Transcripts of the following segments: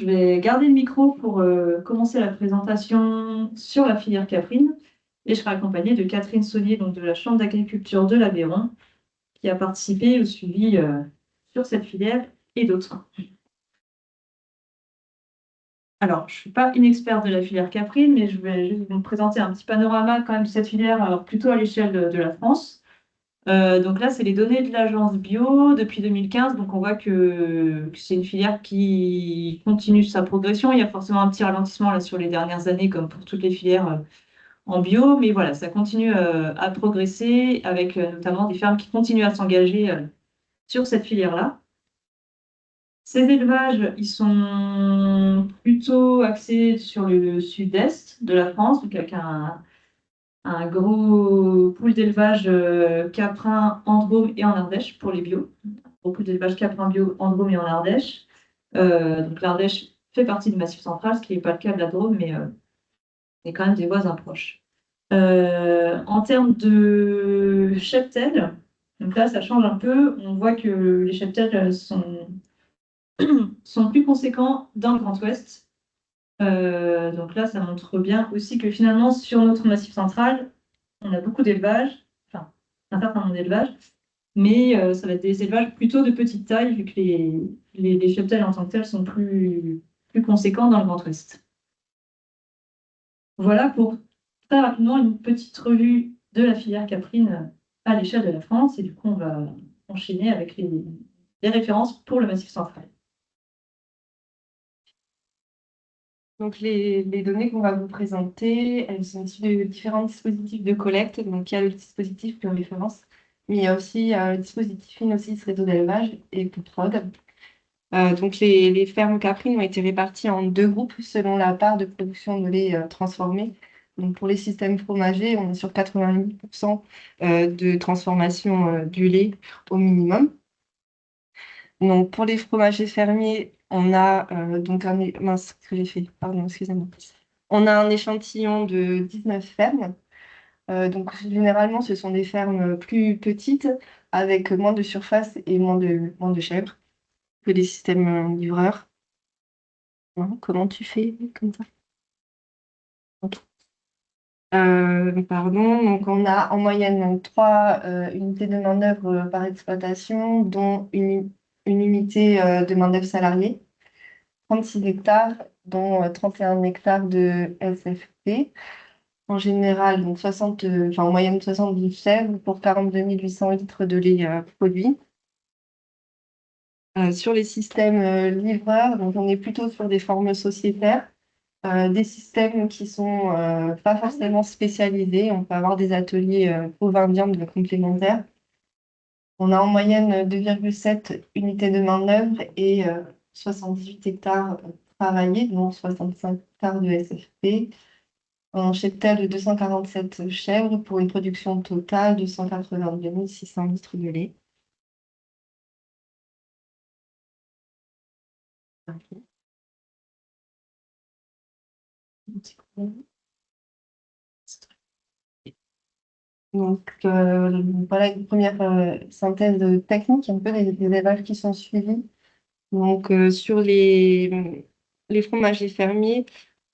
je vais garder le micro pour commencer la présentation sur la filière caprine et je serai accompagnée de Catherine Saunier, donc de la Chambre d'agriculture de l'Aveyron, qui a participé au suivi sur cette filière et d'autres. Alors, je ne suis pas une experte de la filière caprine, mais je vais juste vous présenter un petit panorama quand même de cette filière, alors plutôt à l'échelle de la France. Donc là, c'est les données de l'agence bio depuis 2015. Donc on voit que c'est une filière qui continue sa progression. Il y a forcément un petit ralentissement là sur les dernières années, comme pour toutes les filières en bio. Mais voilà, ça continue à progresser avec notamment des fermes qui continuent à s'engager sur cette filière-là. Ces élevages, ils sont plutôt axés sur le sud-est de la France, donc avec un gros pool d'élevage caprin en Drôme et en Ardèche pour les bio. Beaucoup d'élevage caprin bio en Drôme et en Ardèche. Donc l'Ardèche fait partie du Massif central, ce qui n'est pas le cas de la Drôme, mais il y a quand même des voisins proches. En termes de cheptel, donc là ça change un peu. On voit que les cheptels sont plus conséquents dans le Grand Ouest. Donc là, ça montre bien aussi que finalement, sur notre massif central, on a beaucoup d'élevages, enfin, un certain nombre d'élevages, mais ça va être des élevages plutôt de petite taille, vu que les cheptels en tant que tels sont plus conséquents dans le Grand Ouest. Voilà pour très rapidement une petite revue de la filière caprine à l'échelle de la France, et du coup, on va enchaîner avec les références pour le massif central. Donc, les données qu'on va vous présenter, elles sont issues de différents dispositifs de collecte. Donc, il y a le dispositif de référence, mais il y a aussi le dispositif Inosis réseau d'élevage et Couprod. Donc, les fermes caprines ont été réparties en deux groupes selon la part de production de lait transformé. Donc, pour les systèmes fromagers, on est sur 88% de transformation du lait au minimum. Donc, pour les fromagers fermiers, on a donc un... Mince, ce que j'ai fait. Pardon, excusez-moi. On a un échantillon de 19 fermes. Donc, généralement, ce sont des fermes plus petites, avec moins de surface et moins de chèvres que les systèmes livreurs. Non, comment tu fais comme ça? Ok. Pardon, donc on a en moyenne donc, 3 unités de main-d'œuvre par exploitation, dont une unité de main-d'œuvre salariée. 36 hectares, dont 31 hectares de SFP. En général, donc en moyenne 70 chèvres pour 42 800 litres de lait produit. Sur les systèmes livreurs, donc on est plutôt sur des formes sociétaires, des systèmes qui sont pas forcément spécialisés. On peut avoir des ateliers bovin-viande complémentaires. On a en moyenne 2,7 unités de main-d'œuvre et 78 hectares travaillés, dont 65 hectares de SFP. Un cheptel de 247 chèvres pour une production totale de 182 600 litres de lait. Donc, voilà une première synthèse technique, un peu des élevages qui sont suivis. Donc, sur les fromagers fermiers,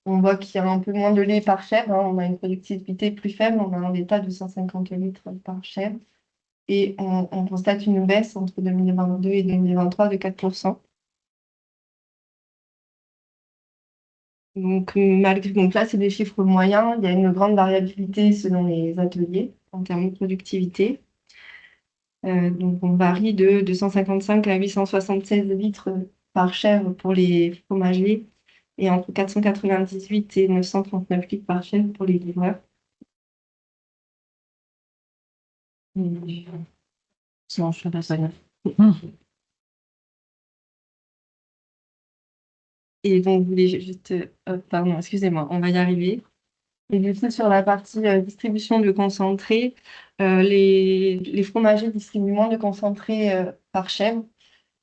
on voit qu'il y a un peu moins de lait par chèvre, hein. On a une productivité plus faible, on a un état de 150 litres par chèvre. Et on constate une baisse entre 2022 et 2023 de 4%. Donc, donc là, c'est des chiffres moyens. Il y a une grande variabilité selon les ateliers en termes de productivité. Donc, on varie de 255 à 876 litres par chèvre pour les fromagers et entre 498 et 939 litres par chèvre pour les livreurs. Sinon, je ne sais pas. Et donc, vous voulez juste... pardon, excusez-moi, on va y arriver. Et du coup, sur la partie distribution de concentré, les fromagers distribuent moins de concentré par chèvre,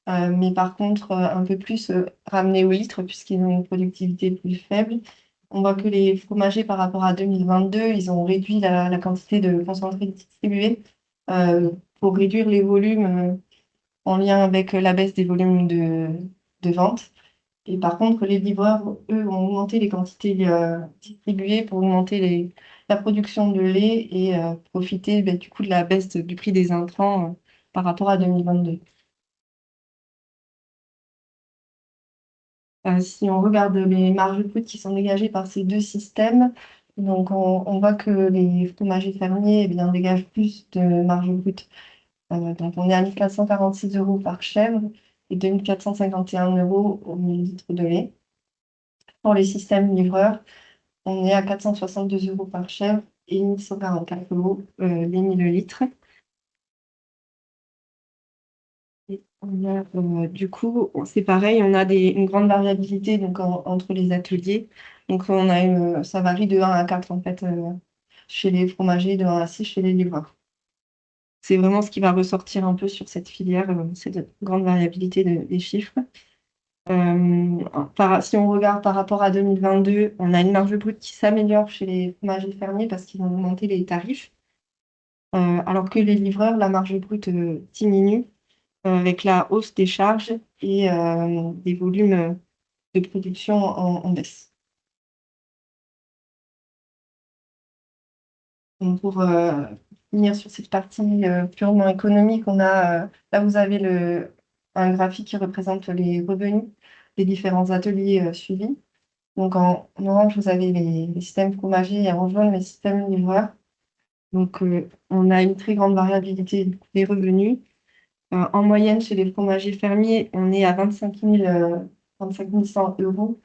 mais par contre, un peu plus ramené au litre, puisqu'ils ont une productivité plus faible. On voit que les fromagers, par rapport à 2022, ils ont réduit la quantité de concentré distribué pour réduire les volumes en lien avec la baisse des volumes de vente. Et par contre, les livreurs, eux, ont augmenté les quantités distribuées pour augmenter la production de lait et profiter du coup de la baisse du prix des intrants par rapport à 2022. Si on regarde les marges brutes qui sont dégagées par ces deux systèmes, donc on voit que les fromagers fermiers eh bien, dégagent plus de marge brute. Donc on est à 1 446 € par chèvre et 2 451 € au millilitre de lait. Pour les systèmes livreurs, on est à 462 € par chèvre et 1 144 € les millilitres. Et du coup, c'est pareil, on a une grande variabilité donc, entre les ateliers. Donc, ça varie de 1 à 4 en fait, chez les fromagers, de 1 à 6 chez les livreurs. C'est vraiment ce qui va ressortir un peu sur cette filière, cette grande variabilité des chiffres. Si on regarde par rapport à 2022, on a une marge brute qui s'améliore chez les fromagers fermiers parce qu'ils ont augmenté les tarifs, alors que les livreurs, la marge brute diminue avec la hausse des charges et des volumes de production en baisse. Donc pour finir sur cette partie purement économique, là vous avez un graphique qui représente les revenus des différents ateliers suivis. Donc en orange, vous avez les systèmes fromagers et en jaune, les systèmes livreurs. Donc on a une très grande variabilité des revenus. En moyenne, chez les fromagers fermiers, on est à 25 100 €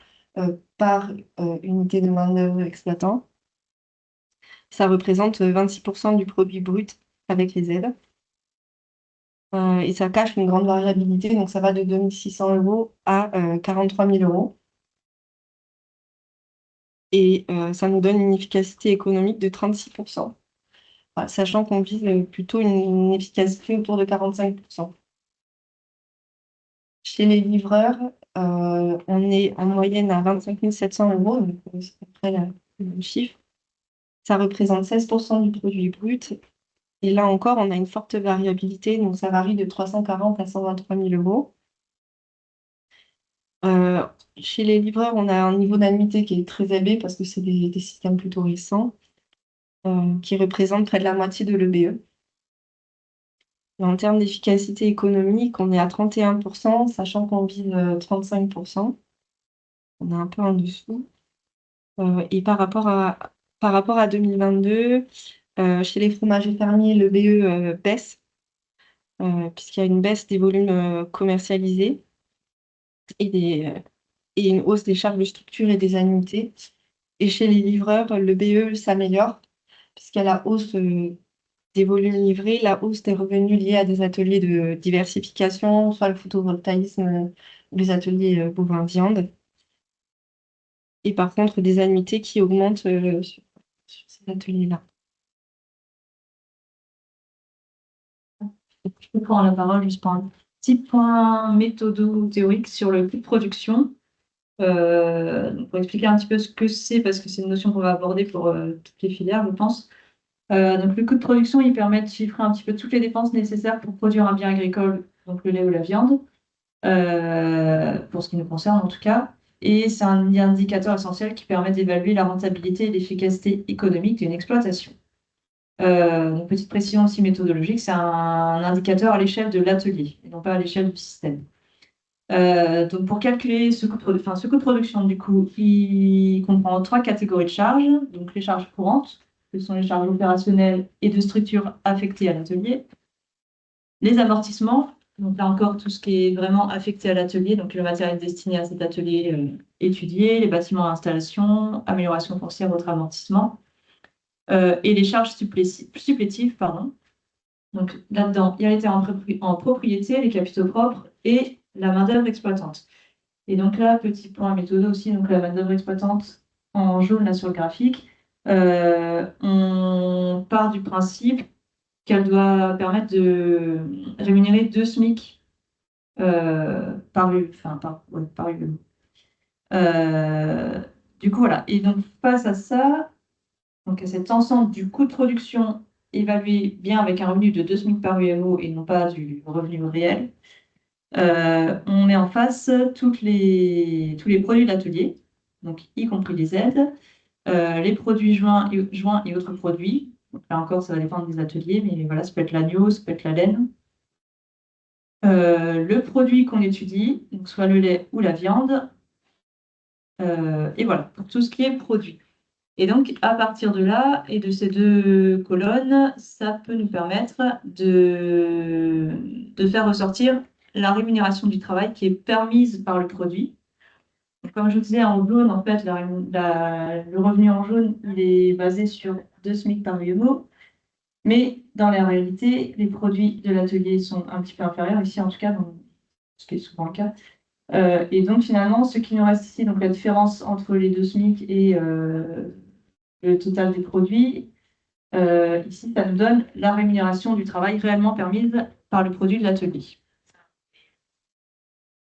par unité de main-d'œuvre exploitant. Ça représente 26% du produit brut avec les aides. Et ça cache une grande variabilité, donc ça va de 2 600 € à 43 000 €. Et ça nous donne une efficacité économique de 36%. Voilà, sachant qu'on vise plutôt une efficacité autour de 45%. Chez les livreurs, on est en moyenne à 25 700 €, donc c'est à peu près le même chiffre. Ça représente 16% du produit brut. Et là encore, on a une forte variabilité, donc ça varie de 340 à 123 000 €. Chez les livreurs, on a un niveau d'annuité qui est très élevé parce que c'est des systèmes plutôt récents, qui représentent près de la moitié de l'EBE. Et en termes d'efficacité économique, on est à 31%, sachant qu'on vise 35%. On est un peu en dessous. Et par rapport à 2022, chez les fromagers fermiers, le BE baisse, puisqu'il y a une baisse des volumes commercialisés et une hausse des charges de structure et des annuités. Et chez les livreurs, le BE s'améliore, puisqu'il y a la hausse des volumes livrés, la hausse des revenus liés à des ateliers de diversification, soit le photovoltaïsme ou les ateliers bovins viande. Et par contre, des annuités qui augmentent sur ces ateliers-là. Je prends la parole juste pour un petit point méthodo-théorique sur le coût de production. Pour expliquer un petit peu ce que c'est, parce que c'est une notion qu'on va aborder pour toutes les filières, je pense. Donc le coût de production, il permet de chiffrer un petit peu toutes les dépenses nécessaires pour produire un bien agricole, donc le lait ou la viande, pour ce qui nous concerne en tout cas. Et c'est un indicateur essentiel qui permet d'évaluer la rentabilité et l'efficacité économique d'une exploitation. Une petite précision aussi méthodologique, c'est un indicateur à l'échelle de l'atelier et non pas à l'échelle du système. Donc pour calculer ce coût de production, du coup, il comprend 3 catégories de charges. Donc les charges courantes, ce sont les charges opérationnelles et de structure affectées à l'atelier. Les amortissements, donc là encore tout ce qui est vraiment affecté à l'atelier, donc le matériel destiné à cet atelier étudié, les bâtiments d'installation, amélioration foncière, autres amortissements. Et les charges supplétives, pardon. Donc là-dedans, il y a les terrains en propriété, les capitaux propres et la main-d'œuvre exploitante. Et donc là, petit point méthode aussi, donc la main-d'œuvre exploitante en jaune là sur le graphique, on part du principe qu'elle doit permettre de rémunérer 2 SMIC par UE. Du coup, voilà. Et donc, face à ça, donc à cet ensemble du coût de production évalué bien avec un revenu de 2 SMIC par UMO et non pas du revenu réel, On met en face tous les produits de l'atelier, donc y compris les aides, les produits joints et autres produits. Donc là encore, ça va dépendre des ateliers, mais voilà, ça peut être l'agneau, ça peut être la laine. Le produit qu'on étudie, donc soit le lait ou la viande, et voilà, pour tout ce qui est produit. Et donc, à partir de là et de ces deux colonnes, ça peut nous permettre de faire ressortir la rémunération du travail qui est permise par le produit. Donc, comme je vous disais, en jaune, en fait, le revenu en jaune, il est basé sur 2 SMIC par UMO. Mais dans la réalité, les produits de l'atelier sont un petit peu inférieurs, ici en tout cas, ce qui est souvent le cas. Et donc, finalement, ce qui nous reste ici, donc la différence entre les 2 SMIC et le total des produits, ici, ça nous donne la rémunération du travail réellement permise par le produit de l'atelier.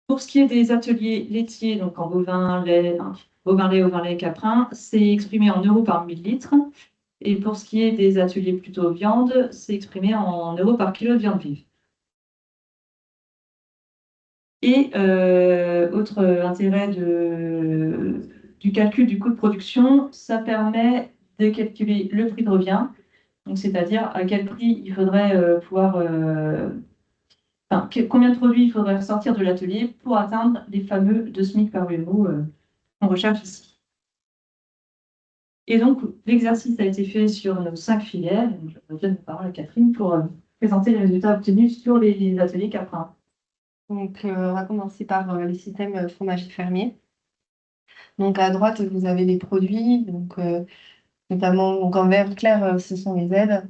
Pour ce qui est des ateliers laitiers, donc en bovin, lait, ovin lait, caprin, c'est exprimé en euros par millilitre. Et pour ce qui est des ateliers plutôt viande, c'est exprimé en euros par kilo de viande vive. Et autre intérêt du calcul du coût de production, ça permet de calculer le prix de revient, donc c'est-à-dire à quel prix il faudrait combien de produits il faudrait sortir de l'atelier pour atteindre les fameux 2 SMIC par UMO qu'on recherche ici. Et donc, l'exercice a été fait sur nos 5 filières. Donc, je donne la parole à Catherine pour présenter les résultats obtenus sur les ateliers Caprin. Donc, on va commencer par les systèmes fromager fermier. Donc, à droite, vous avez les produits, donc, notamment donc, en vert clair, ce sont les aides.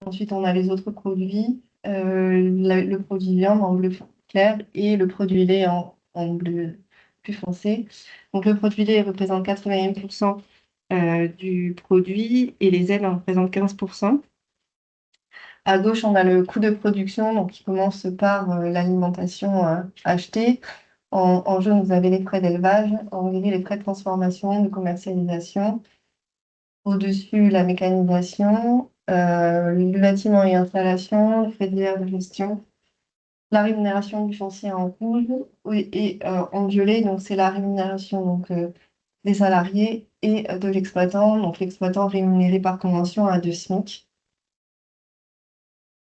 Ensuite, on a les autres produits, le produit viande en bleu clair et le produit lait en bleu plus foncé. Donc, le produit lait représente 81% du produit et les aides en représentent 15%. À gauche, on a le coût de production, donc qui commence par l'alimentation achetée. En jaune, vous avez les frais d'élevage. En gris, les frais de transformation, de commercialisation. Au-dessus, la mécanisation, le bâtiment et installation, les frais divers de gestion. La rémunération du foncier en rouge et en violet, donc c'est la rémunération des salariés et de l'exploitant. Donc l'exploitant rémunéré par convention à 2 SMIC.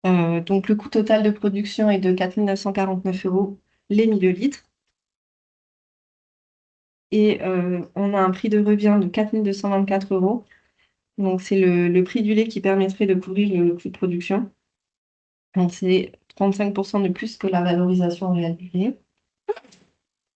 Donc le coût total de production est de 4 949 € les millilitres. Et on a un prix de revient de 4 224 €. Donc c'est le prix du lait qui permettrait de couvrir le coût de production. Donc c'est 35% de plus que la valorisation réelle du lait.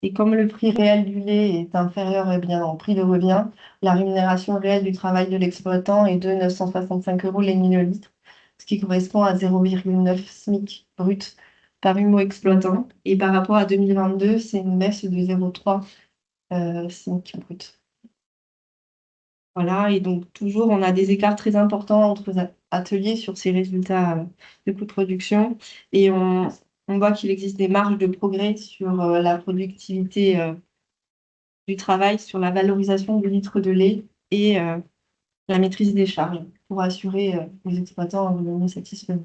Et comme le prix réel du lait est inférieur au prix de revient, la rémunération réelle du travail de l'exploitant est de 965 € les millilitres, ce qui correspond à 0,9 SMIC brut par humo exploitant. Et par rapport à 2022, c'est une baisse de 0,3 SMIC brut. Voilà, et donc toujours, on a des écarts très importants entre ateliers sur ces résultats de coût de production. Et on voit qu'il existe des marges de progrès sur la productivité du travail, sur la valorisation du litre de lait et la maîtrise des charges pour assurer aux exploitants un revenu satisfaisant.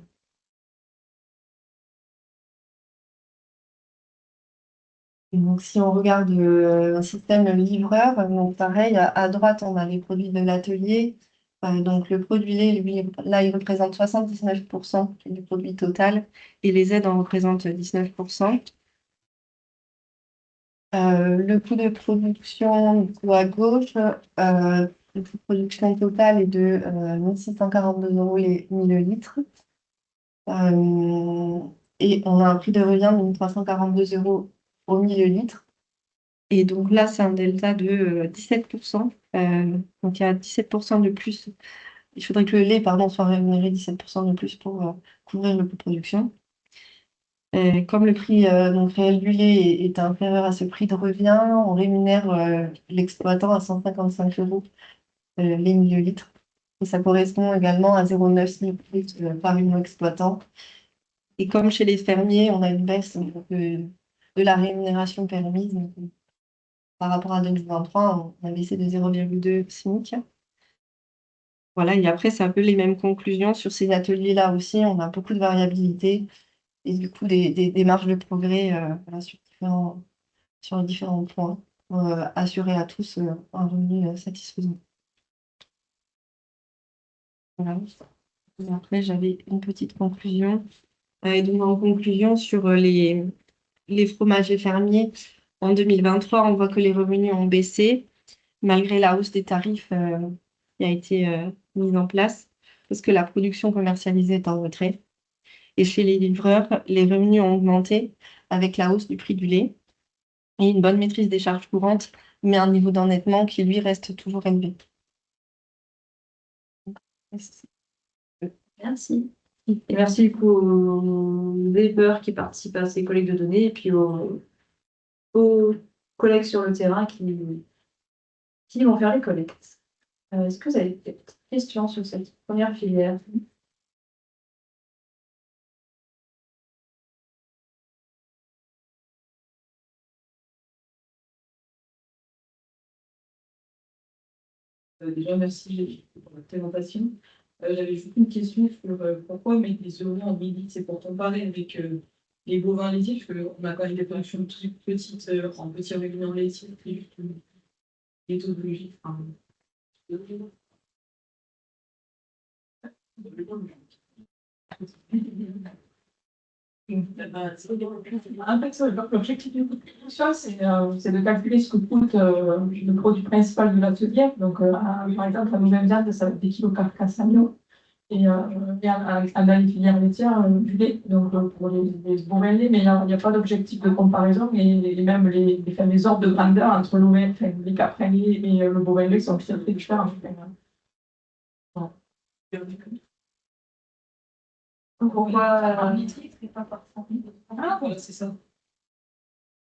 Et donc, si on regarde un système livreur, donc pareil, à droite, on a les produits de l'atelier. Donc, le produit lait, lui, là, il représente 79% du produit total et les aides en représentent 19%. Le coût de production, du coup, à gauche, le coût de production total est de 1 642 € les millilitres. Et on a un prix de revient de 1 342 € au millilitre. Et donc là, c'est un delta de 17%. Donc il y a 17% de plus. Il faudrait que le lait, pardon, soit rémunéré 17% de plus pour couvrir le coût de production. Comme le prix donc réel du lait est inférieur à ce prix de revient, on rémunère l'exploitant à 155 € les millilitres. Et ça correspond également à 0,9 SMIC par humo exploitant. Et comme chez les fermiers, on a une baisse de la rémunération permise. Par rapport à 2023, on a baissé de 0,2 SMIC. Voilà, et après, c'est un peu les mêmes conclusions sur ces ateliers-là aussi. On a beaucoup de variabilité. et du coup des marges de progrès voilà, sur différents points pour assurer à tous un revenu satisfaisant. Voilà. Et après, j'avais une petite conclusion. Et donc, en conclusion, sur les fromagers fermiers, en 2023, on voit que les revenus ont baissé, malgré la hausse des tarifs qui a été mise en place, parce que la production commercialisée est en retrait. Et chez les livreurs, les revenus ont augmenté avec la hausse du prix du lait et une bonne maîtrise des charges courantes, mais un niveau d'endettement qui, lui, reste toujours élevé. Merci. Et merci du coup aux éleveurs qui participent à ces collectes de données et puis aux collègues sur le terrain qui vont faire les collectes. Est-ce que vous avez des questions sur cette première filière? Déjà, merci pour votre présentation. J'avais juste une question sur pourquoi mettre des euros en midi. C'est pour comparer avec les bovins laitiers, parce qu'on a quand même des productions toutes petites en petits ruminants laitiers, c'est juste méthodologie. Enfin, en fait, l'objectif du coût de production, c'est de calculer ce que coûte le produit principal de la filière. Donc, par exemple, la nouvelle viande, ça va être des kilos carcasses agneau. Et dans les filières laitières, du lait, donc pour les bovins laits, mais il n'y a pas d'objectif de comparaison. Et même les ordres de grandeur entre les caprins laits et le bovin lait sont très différents. Voilà. Pourquoi Un litrique et pas par centimes. Ah, voilà, c'est ça.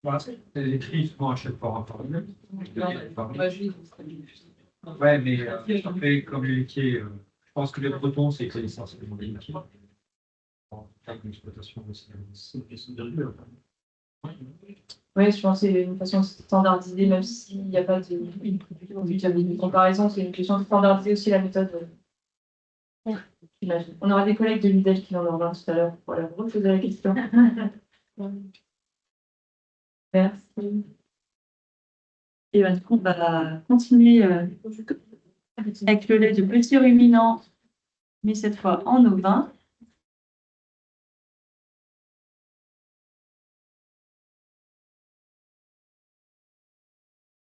Voilà, les tri souvent à chaque fois par eux. Ouais, mais après, comme les laitiers, je pense que les bretons, c'est essentiellement des laitiers. En termes d'exploitation, c'est de l'heure. Oui, je pense que c'est une façon standardisée, même s'il n'y a pas de comparaison, c'est une question de standardiser aussi la méthode. J'imagine. On aura des collègues de l'IDEL qui en auront tout à l'heure pour leur poser la question. Merci. Et du coup, on va continuer avec le lait de petits ruminants, mais cette fois en ovin.